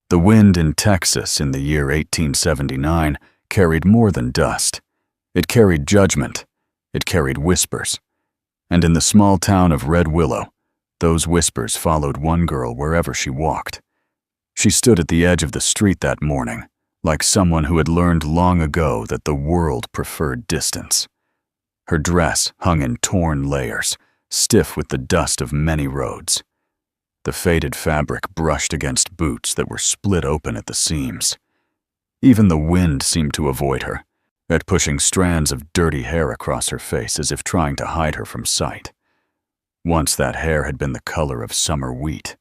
The wind in Texas in the year 1879 carried more than dust. It carried judgment. It carried whispers. And in the small town of Red Willow, those whispers followed one girl wherever she walked. She stood at the edge of the street that morning, like someone who had learned long ago that the world preferred distance. Her dress hung in torn layers, stiff with the dust of many roads. The faded fabric brushed against boots that were split open at the seams. Even the wind seemed to avoid her, at pushing strands of dirty hair across her face as if trying to hide her from sight. Once that hair had been the color of summer wheat.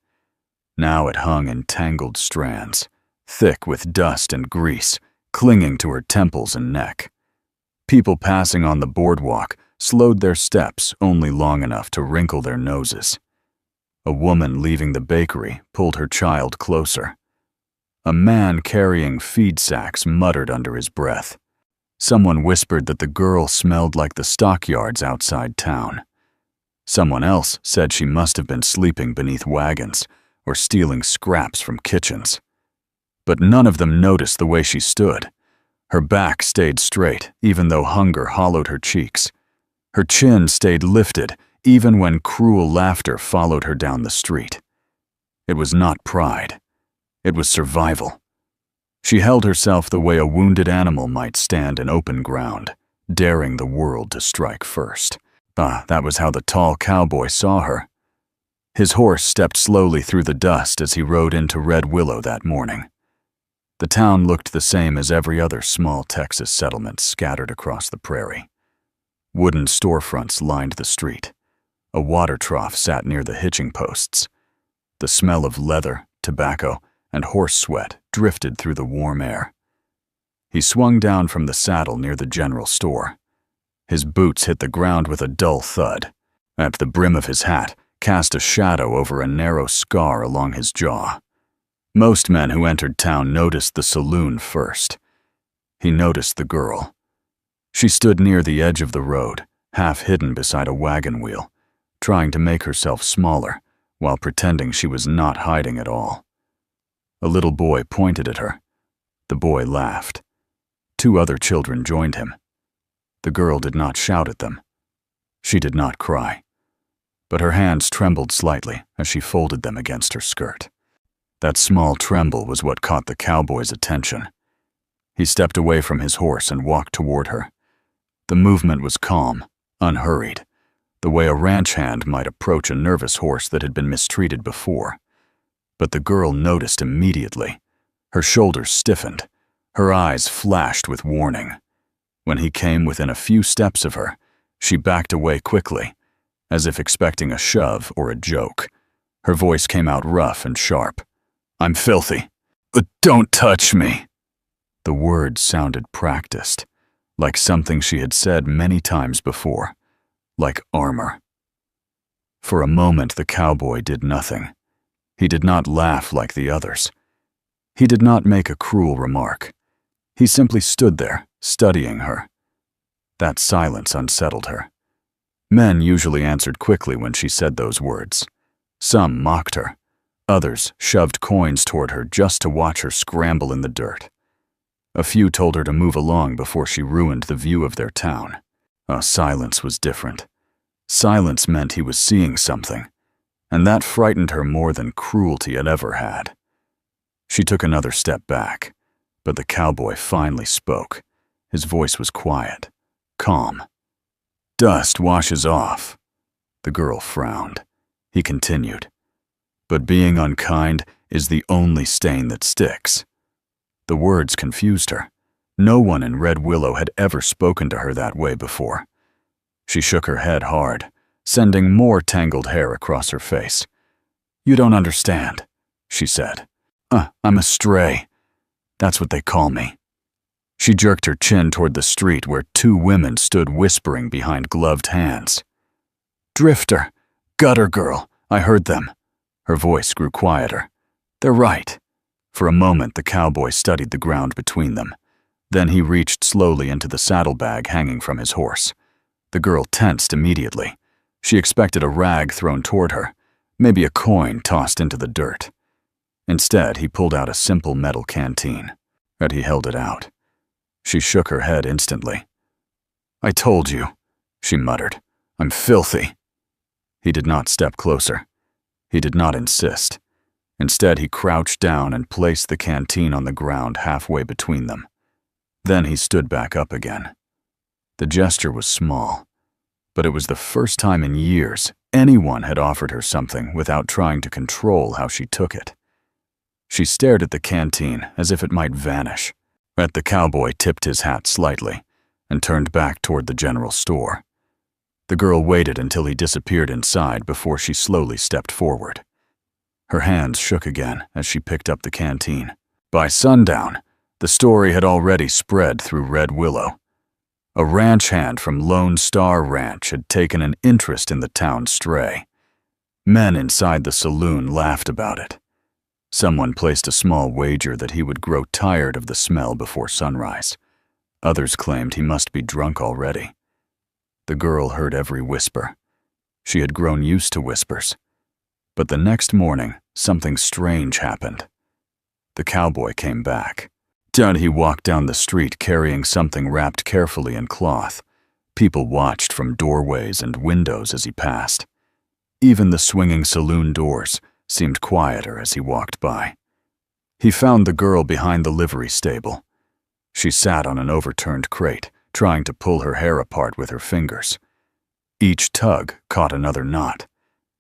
Now it hung in tangled strands, thick with dust and grease, clinging to her temples and neck. People passing on the boardwalk slowed their steps only long enough to wrinkle their noses. A woman leaving the bakery pulled her child closer. A man carrying feed sacks muttered under his breath. Someone whispered that the girl smelled like the stockyards outside town. Someone else said she must have been sleeping beneath wagons or stealing scraps from kitchens. But none of them noticed the way she stood. Her back stayed straight, even though hunger hollowed her cheeks. Her chin stayed lifted, even when cruel laughter followed her down the street. It was not pride. It was survival. She held herself the way a wounded animal might stand in open ground, daring the world to strike first. That was how the tall cowboy saw her. His horse stepped slowly through the dust as he rode into Red Willow that morning. The town looked the same as every other small Texas settlement scattered across the prairie. Wooden storefronts lined the street. A water trough sat near the hitching posts. The smell of leather, tobacco, and horse sweat drifted through the warm air. He swung down from the saddle near the general store. His boots hit the ground with a dull thud. At the brim of his hat cast a shadow over a narrow scar along his jaw. Most men who entered town noticed the saloon first. He noticed the girl. She stood near the edge of the road, half hidden beside a wagon wheel, trying to make herself smaller while pretending she was not hiding at all. A little boy pointed at her. The boy laughed. 2 other children joined him. The girl did not shout at them. She did not cry, but her hands trembled slightly as she folded them against her skirt. That small tremble was what caught the cowboy's attention. He stepped away from his horse and walked toward her. The movement was calm, unhurried, the way a ranch hand might approach a nervous horse that had been mistreated before. But the girl noticed immediately. Her shoulders stiffened. Her eyes flashed with warning. When he came within a few steps of her, she backed away quickly, as if expecting a shove or a joke. Her voice came out rough and sharp. "I'm filthy. But don't touch me." The words sounded practiced, like something she had said many times before, like armor. For a moment, the cowboy did nothing. He did not laugh like the others. He did not make a cruel remark. He simply stood there, studying her. That silence unsettled her. Men usually answered quickly when she said those words. Some mocked her. Others shoved coins toward her just to watch her scramble in the dirt. A few told her to move along before she ruined the view of their town. Silence was different. Silence meant he was seeing something, and that frightened her more than cruelty had ever had. She took another step back, but the cowboy finally spoke. His voice was quiet, calm. "Dust washes off." The girl frowned. He continued. "But being unkind is the only stain that sticks." The words confused her. No one in Red Willow had ever spoken to her that way before. She shook her head hard, sending more tangled hair across her face. "You don't understand," she said. I'm a stray. That's what they call me." She jerked her chin toward the street where 2 women stood whispering behind gloved hands. "Drifter, gutter girl, I heard them." Her voice grew quieter. "They're right." For a moment, the cowboy studied the ground between them. Then he reached slowly into the saddlebag hanging from his horse. The girl tensed immediately. She expected a rag thrown toward her, maybe a coin tossed into the dirt. Instead, he pulled out a simple metal canteen, and he held it out. She shook her head instantly. "I told you," she muttered. "I'm filthy." He did not step closer. He did not insist. Instead, he crouched down and placed the canteen on the ground halfway between them. Then he stood back up again. The gesture was small, but it was the first time in years anyone had offered her something without trying to control how she took it. She stared at the canteen as if it might vanish. The cowboy tipped his hat slightly and turned back toward the general store. The girl waited until he disappeared inside before she slowly stepped forward. Her hands shook again as she picked up the canteen. By sundown, the story had already spread through Red Willow. A ranch hand from Lone Star Ranch had taken an interest in the town stray. Men inside the saloon laughed about it. Someone placed a small wager that he would grow tired of the smell before sunrise. Others claimed he must be drunk already. The girl heard every whisper. She had grown used to whispers. But the next morning, something strange happened. The cowboy came back. He walked down the street carrying something wrapped carefully in cloth. People watched from doorways and windows as he passed. Even the swinging saloon doors seemed quieter as he walked by. He found the girl behind the livery stable. She sat on an overturned crate, trying to pull her hair apart with her fingers. Each tug caught another knot,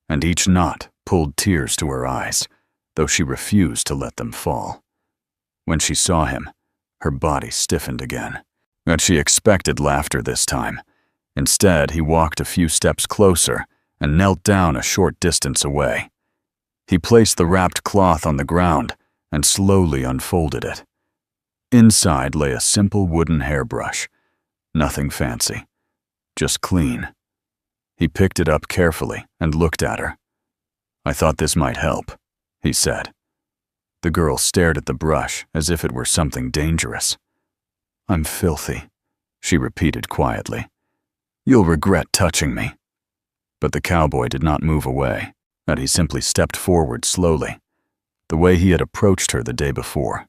and each knot pulled tears to her eyes, though she refused to let them fall. When she saw him, her body stiffened again. But she expected laughter this time. Instead, he walked a few steps closer and knelt down a short distance away. He placed the wrapped cloth on the ground and slowly unfolded it. Inside lay a simple wooden hairbrush. Nothing fancy, just clean. He picked it up carefully and looked at her. "I thought this might help," he said. The girl stared at the brush as if it were something dangerous. "I'm filthy," she repeated quietly. "You'll regret touching me." But the cowboy did not move away, and he simply stepped forward slowly, the way he had approached her the day before.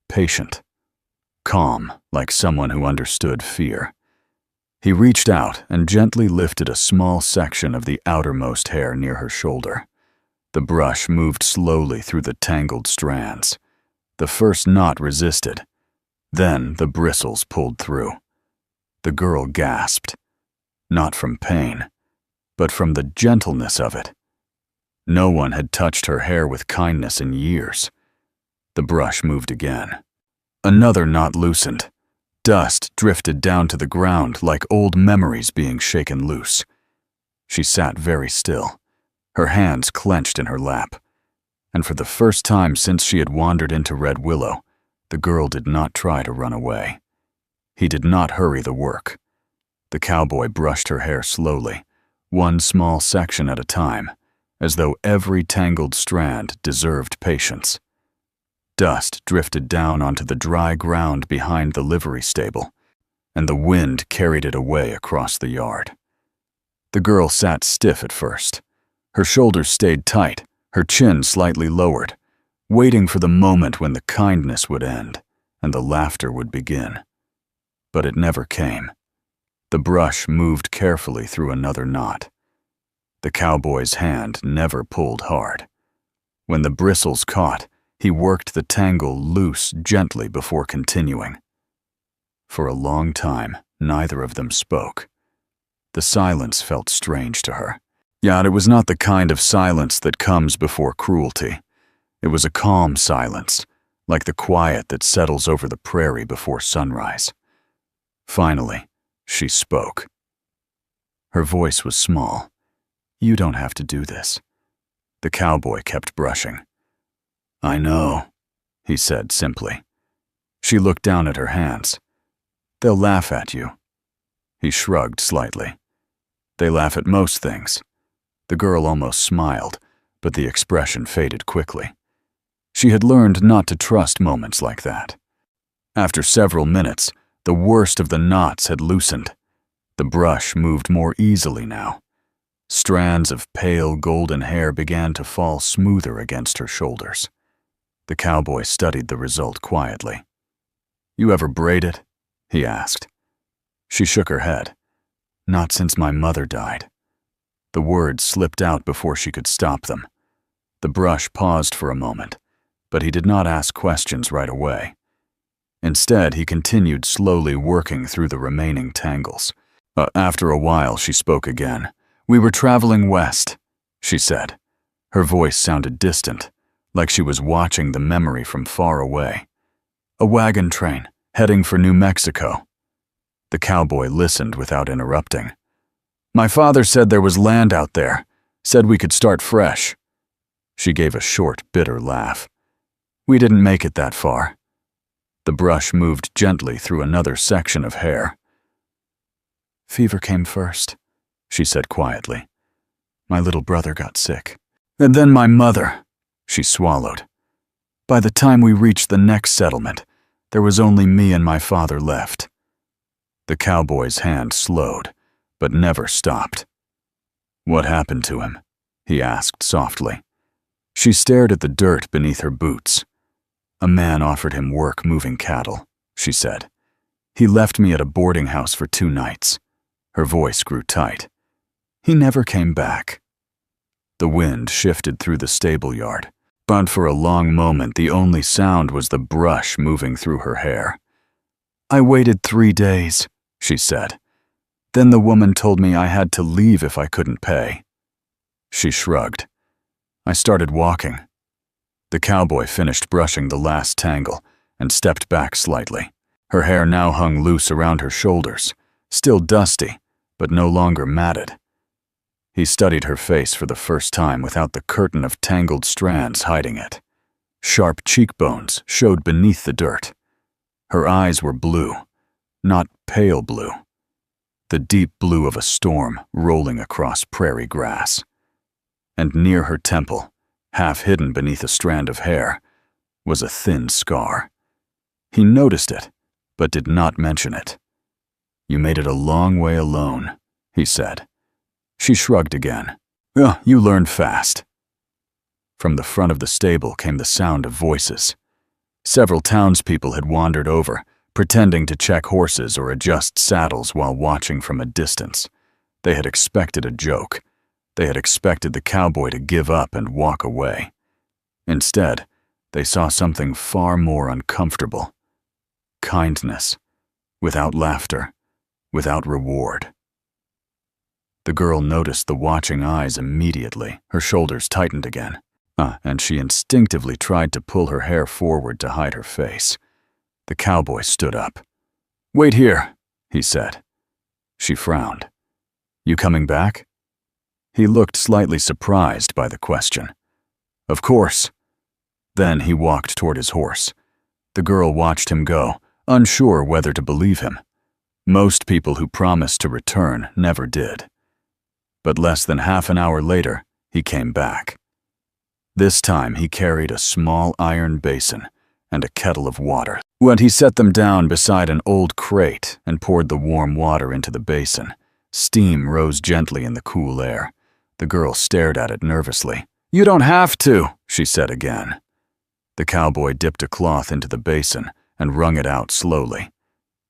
Patient, calm, like someone who understood fear. He reached out and gently lifted a small section of the outermost hair near her shoulder. The brush moved slowly through the tangled strands. The first knot resisted. Then the bristles pulled through. The girl gasped, not from pain, but from the gentleness of it. No one had touched her hair with kindness in years. The brush moved again. Another knot loosened. Dust drifted down to the ground like old memories being shaken loose. She sat very still, her hands clenched in her lap. And for the first time since she had wandered into Red Willow, the girl did not try to run away. He did not hurry the work. The cowboy brushed her hair slowly, one small section at a time, as though every tangled strand deserved patience. Dust drifted down onto the dry ground behind the livery stable, and the wind carried it away across the yard. The girl sat stiff at first. Her shoulders stayed tight, her chin slightly lowered, waiting for the moment when the kindness would end and the laughter would begin. But it never came. The brush moved carefully through another knot. The cowboy's hand never pulled hard. When the bristles caught, he worked the tangle loose gently before continuing. For a long time, neither of them spoke. The silence felt strange to her. Yet it was not the kind of silence that comes before cruelty. It was a calm silence, like the quiet that settles over the prairie before sunrise. Finally, she spoke. Her voice was small. "You don't have to do this." The cowboy kept brushing. "I know," he said simply. She looked down at her hands. "They'll laugh at you." He shrugged slightly. "They laugh at most things." The girl almost smiled, but the expression faded quickly. She had learned not to trust moments like that. After several minutes, the worst of the knots had loosened. The brush moved more easily now. Strands of pale golden hair began to fall smoother against her shoulders. The cowboy studied the result quietly. "You ever braid it?" he asked. She shook her head. "Not since my mother died." The words slipped out before she could stop them. The brush paused for a moment, but he did not ask questions right away. Instead, he continued slowly working through the remaining tangles. After a while, she spoke again. "We were traveling west," she said. Her voice sounded distant, like she was watching the memory from far away. "A wagon train, heading for New Mexico." The cowboy listened without interrupting. "My father said there was land out there, said we could start fresh." She gave a short, bitter laugh. "We didn't make it that far." The brush moved gently through another section of hair. "Fever came first," she said quietly. "My little brother got sick. And then my mother," she swallowed. "By the time we reached the next settlement, there was only me and my father left." The cowboy's hand slowed, but never stopped. "What happened to him?" he asked softly. She stared at the dirt beneath her boots. "A man offered him work moving cattle," she said. "He left me at a boarding house for 2 nights. Her voice grew tight. "He never came back." The wind shifted through the stable yard, but for a long moment the only sound was the brush moving through her hair. "I waited 3 days," she said. "Then the woman told me I had to leave if I couldn't pay." She shrugged. "I started walking." The cowboy finished brushing the last tangle and stepped back slightly. Her hair now hung loose around her shoulders, still dusty, but no longer matted. He studied her face for the first time without the curtain of tangled strands hiding it. Sharp cheekbones showed beneath the dirt. Her eyes were blue, not pale blue. The deep blue of a storm rolling across prairie grass. And near her temple, half hidden beneath a strand of hair, was a thin scar. He noticed it, but did not mention it. "You made it a long way alone," he said. She shrugged again. You learned fast." From the front of the stable came the sound of voices. Several townspeople had wandered over, pretending to check horses or adjust saddles while watching from a distance. They had expected a joke. They had expected the cowboy to give up and walk away. Instead, they saw something far more uncomfortable. Kindness, without laughter, without reward. The girl noticed the watching eyes immediately. Her shoulders tightened again, and she instinctively tried to pull her hair forward to hide her face. The cowboy stood up. "Wait here," he said. She frowned. "You coming back?" He looked slightly surprised by the question. "Of course." Then he walked toward his horse. The girl watched him go, unsure whether to believe him. Most people who promised to return never did. But less than half an hour later, he came back. This time he carried a small iron basin and a kettle of water. When he set them down beside an old crate and poured the warm water into the basin, steam rose gently in the cool air. The girl stared at it nervously. "You don't have to," she said again. The cowboy dipped a cloth into the basin and wrung it out slowly.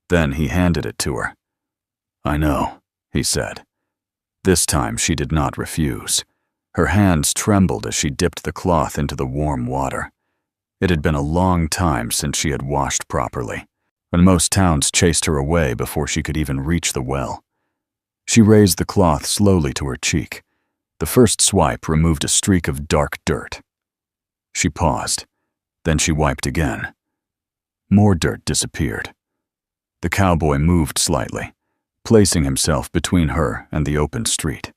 Then he handed it to her. "I know," he said. This time she did not refuse. Her hands trembled as she dipped the cloth into the warm water. It had been a long time since she had washed properly, and most towns chased her away before she could even reach the well. She raised the cloth slowly to her cheek. The first swipe removed a streak of dark dirt. She paused. Then she wiped again. More dirt disappeared. The cowboy moved slightly, placing himself between her and the open street.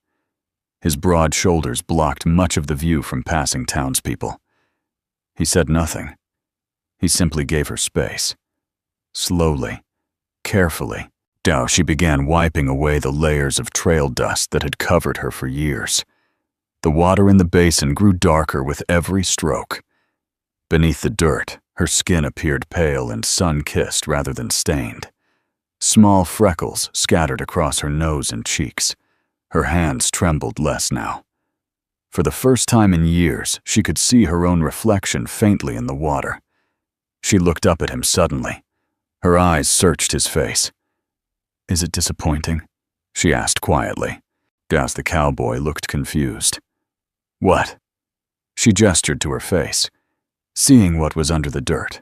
His broad shoulders blocked much of the view from passing townspeople. He said nothing. He simply gave her space. Slowly, carefully, she began wiping away the layers of trail dust that had covered her for years. The water in the basin grew darker with every stroke. Beneath the dirt, her skin appeared pale and sun-kissed rather than stained. Small freckles scattered across her nose and cheeks. Her hands trembled less now. For the first time in years, she could see her own reflection faintly in the water. She looked up at him suddenly. Her eyes searched his face. "Is it disappointing?" she asked quietly, as the cowboy looked confused. "What?" She gestured to her face, seeing what was under the dirt.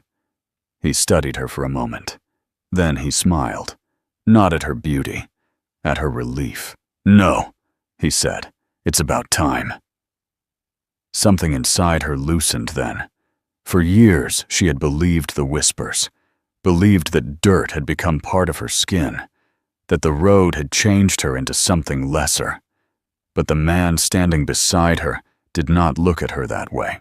He studied her for a moment. Then he smiled, not at her beauty, at her relief. "No," he said, "it's about time." Something inside her loosened then. For years, she had believed the whispers, believed that dirt had become part of her skin, that the road had changed her into something lesser. But the man standing beside her did not look at her that way,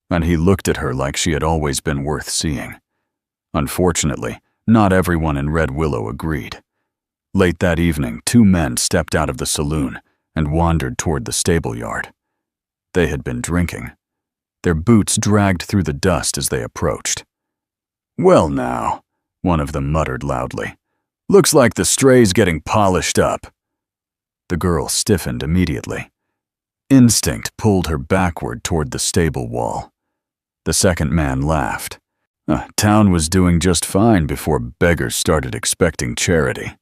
and he looked at her like she had always been worth seeing. Unfortunately, not everyone in Red Willow agreed. Late that evening, 2 men stepped out of the saloon and wandered toward the stable yard. They had been drinking. Their boots dragged through the dust as they approached. "Well now," one of them muttered loudly, "looks like the stray's getting polished up." The girl stiffened immediately. Instinct pulled her backward toward the stable wall. The second man laughed. Town was doing just fine before beggars started expecting charity.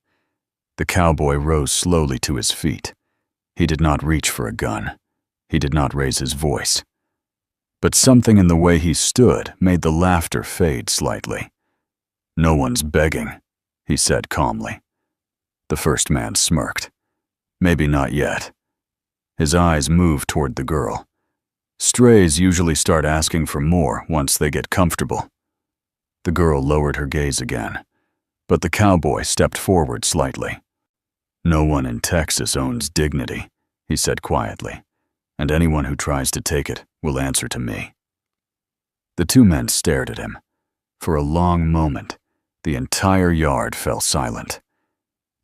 The cowboy rose slowly to his feet. He did not reach for a gun. He did not raise his voice. But something in the way he stood made the laughter fade slightly. "No one's begging," he said calmly. The first man smirked. "Maybe not yet." His eyes moved toward the girl. Strays usually start asking for more once they get comfortable. The girl lowered her gaze again, but the cowboy stepped forward slightly. "No one in Texas owns dignity," he said quietly, "and anyone who tries to take it will answer to me." The 2 men stared at him. For a long moment, the entire yard fell silent.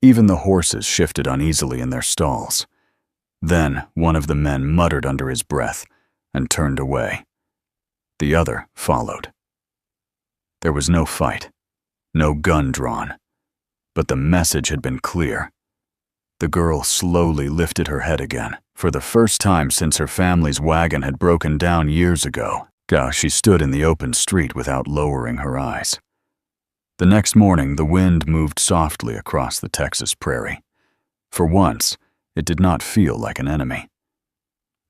Even the horses shifted uneasily in their stalls. Then one of the men muttered under his breath and turned away. The other followed. There was no fight, no gun drawn, but the message had been clear. The girl slowly lifted her head again, for the first time since her family's wagon had broken down years ago. She stood in the open street without lowering her eyes. The next morning, the wind moved softly across the Texas prairie. For once, it did not feel like an enemy.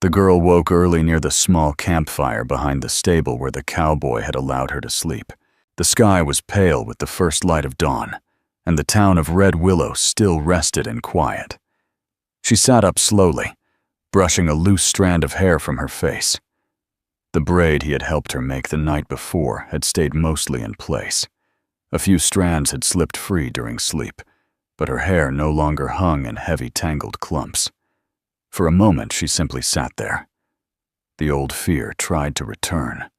The girl woke early near the small campfire behind the stable where the cowboy had allowed her to sleep. The sky was pale with the first light of dawn, and the town of Red Willow still rested in quiet. She sat up slowly, brushing a loose strand of hair from her face. The braid he had helped her make the night before had stayed mostly in place. A few strands had slipped free during sleep, but her hair no longer hung in heavy tangled clumps. For a moment, she simply sat there. The old fear tried to return.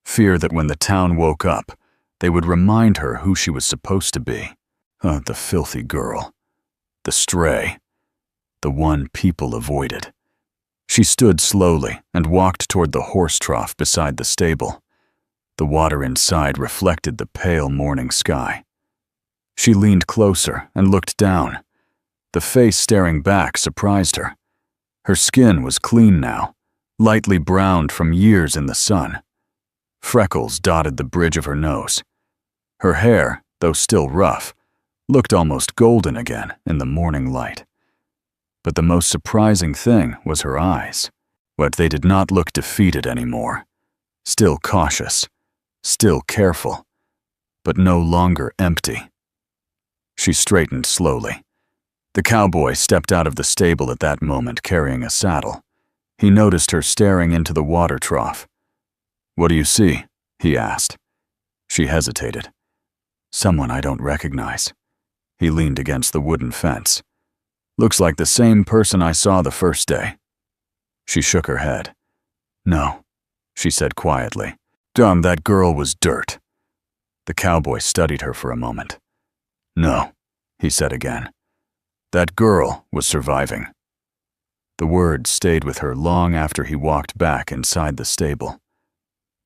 Fear that when the town woke up, they would remind her who she was supposed to be. The filthy girl. The stray. The one people avoided. She stood slowly and walked toward the horse trough beside the stable. The water inside reflected the pale morning sky. She leaned closer and looked down. The face staring back surprised her. Her skin was clean now, lightly browned from years in the sun. Freckles dotted the bridge of her nose. Her hair, though still rough, looked almost golden again in the morning light. But the most surprising thing was her eyes. But they did not look defeated anymore. Still cautious, still careful, but no longer empty. She straightened slowly. The cowboy stepped out of the stable at that moment carrying a saddle. He noticed her staring into the water trough. "What do you see?" he asked. She hesitated. "Someone I don't recognize." He leaned against the wooden fence. "Looks like the same person I saw the first day." She shook her head. "No," she said quietly. That girl was dirt." The cowboy studied her for a moment. "No," he said again. "That girl was surviving." The words stayed with her long after he walked back inside the stable.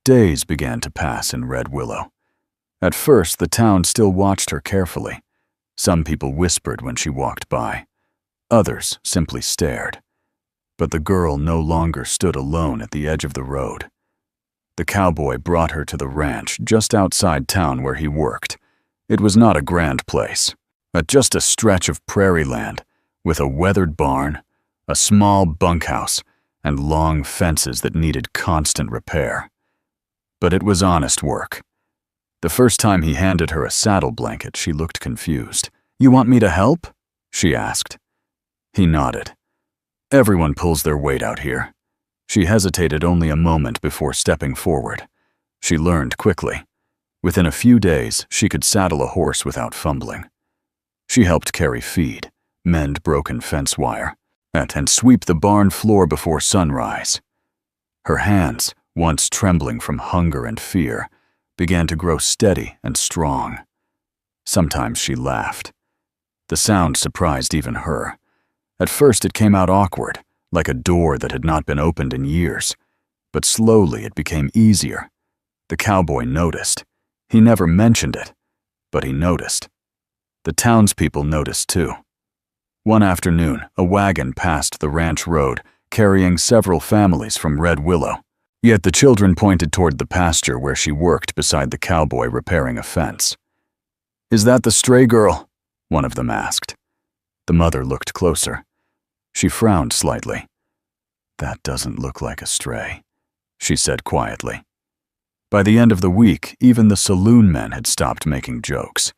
Days began to pass in Red Willow. At first, the town still watched her carefully. Some people whispered when she walked by. Others simply stared. But the girl no longer stood alone at the edge of the road. The cowboy brought her to the ranch just outside town where he worked. It was not a grand place, but just a stretch of prairie land with a weathered barn, a small bunkhouse, and long fences that needed constant repair. But it was honest work. The first time he handed her a saddle blanket, she looked confused. "You want me to help?" she asked. He nodded. "Everyone pulls their weight out here." She hesitated only a moment before stepping forward. She learned quickly. Within a few days, she could saddle a horse without fumbling. She helped carry feed, mend broken fence wire, and sweep the barn floor before sunrise. Her hands, once trembling from hunger and fear, began to grow steady and strong. Sometimes she laughed. The sound surprised even her. At first it came out awkward, like a door that had not been opened in years. But slowly it became easier. The cowboy noticed. He never mentioned it, but he noticed. The townspeople noticed too. One afternoon, a wagon passed the ranch road, carrying several families from Red Willow. Yet the children pointed toward the pasture where she worked beside the cowboy repairing a fence. "Is that the stray girl?" one of them asked. The mother looked closer. She frowned slightly. "That doesn't look like a stray," she said quietly. By the end of the week, even the saloon men had stopped making jokes.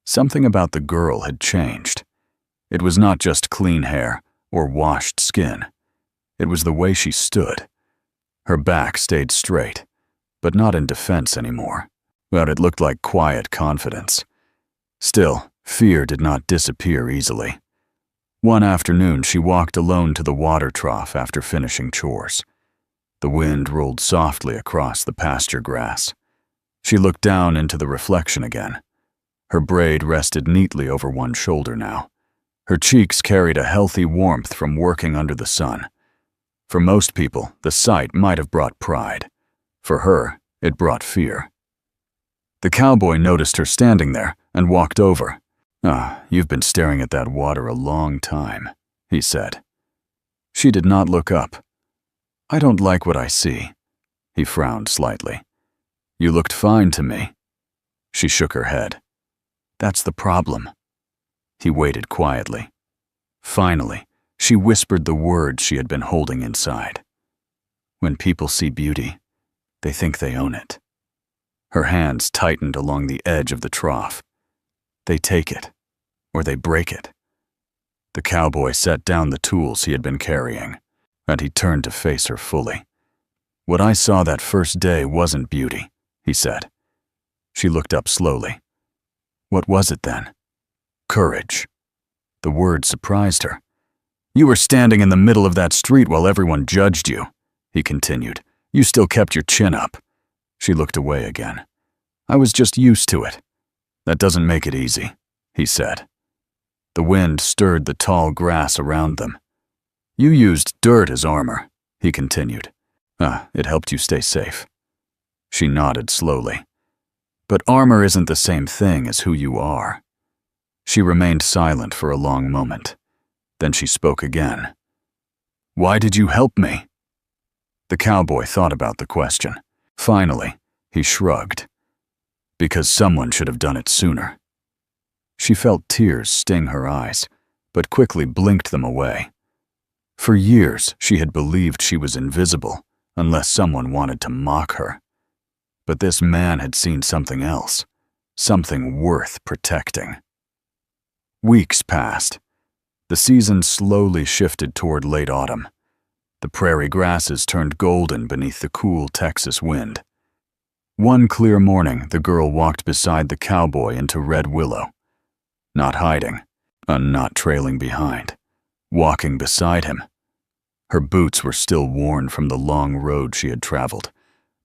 Something about the girl had changed. It was not just clean hair or washed skin. It was the way she stood. Her back stayed straight, but not in defense anymore. But it looked like quiet confidence. Still, fear did not disappear easily. One afternoon, she walked alone to the water trough after finishing chores. The wind rolled softly across the pasture grass. She looked down into the reflection again. Her braid rested neatly over one shoulder now. Her cheeks carried a healthy warmth from working under the sun. For most people, the sight might have brought pride. For her, it brought fear. The cowboy noticed her standing there and walked over. "You've been staring at that water a long time," he said. She did not look up. "I don't like what I see." He frowned slightly. "You looked fine to me." She shook her head. "That's the problem." He waited quietly. Finally, she whispered the words she had been holding inside. "When people see beauty, they think they own it." Her hands tightened along the edge of the trough. "They take it, or they break it." The cowboy set down the tools he had been carrying, and he turned to face her fully. "What I saw that first day wasn't beauty," he said. She looked up slowly. "What was it then?" "Courage." The word surprised her. "You were standing in the middle of that street while everyone judged you," he continued. "You still kept your chin up." She looked away again. "I was just used to it." "That doesn't make it easy," he said. The wind stirred the tall grass around them. "You used dirt as armor," he continued. It helped you stay safe." She nodded slowly. "But armor isn't the same thing as who you are." She remained silent for a long moment. Then she spoke again. "Why did you help me?" The cowboy thought about the question. Finally, he shrugged. "Because someone should have done it sooner." She felt tears sting her eyes, but quickly blinked them away. For years, she had believed she was invisible, unless someone wanted to mock her. But this man had seen something else, something worth protecting. Weeks passed. The season slowly shifted toward late autumn. The prairie grasses turned golden beneath the cool Texas wind. One clear morning, the girl walked beside the cowboy into Red Willow. Not hiding, and not trailing behind. Walking beside him. Her boots were still worn from the long road she had traveled,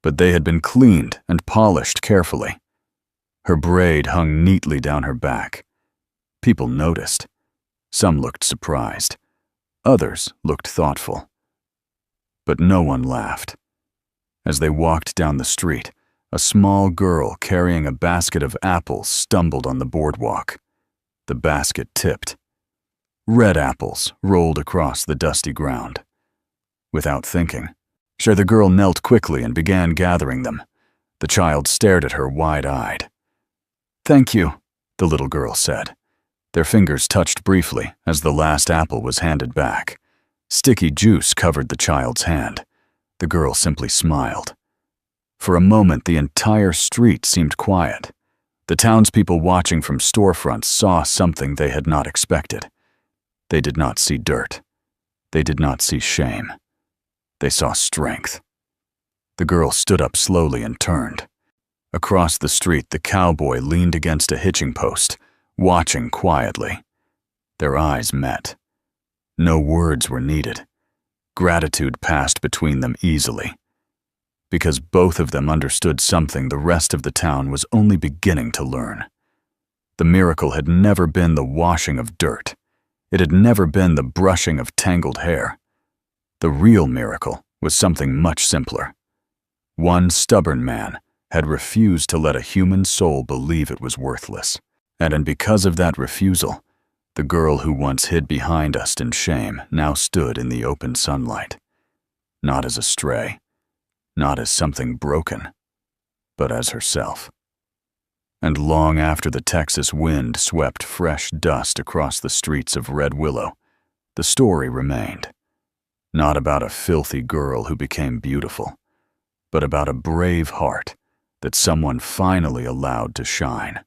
but they had been cleaned and polished carefully. Her braid hung neatly down her back. People noticed. Some looked surprised. Others looked thoughtful. But no one laughed. As they walked down the street, a small girl carrying a basket of apples stumbled on the boardwalk. The basket tipped. Red apples rolled across the dusty ground. without thinking. Sure, the girl knelt quickly and began gathering them. The child stared at her wide-eyed. "Thank you," the little girl said. Their fingers touched briefly as the last apple was handed back. Sticky juice covered the child's hand. The girl simply smiled. For a moment, the entire street seemed quiet. The townspeople watching from storefronts saw something they had not expected. They did not see dirt. They did not see shame. They saw strength. The girl stood up slowly and turned. Across the street, the cowboy leaned against a hitching post, watching quietly. Their eyes met. No words were needed. Gratitude passed between them easily. Because both of them understood something the rest of the town was only beginning to learn. The miracle had never been the washing of dirt. It had never been the brushing of tangled hair. The real miracle was something much simpler. One stubborn man had refused to let a human soul believe it was worthless. And because of that refusal, the girl who once hid behind us in shame now stood in the open sunlight. Not as a stray, not as something broken, but as herself. And long after the Texas wind swept fresh dust across the streets of Red Willow, the story remained. Not about a filthy girl who became beautiful, but about a brave heart that someone finally allowed to shine.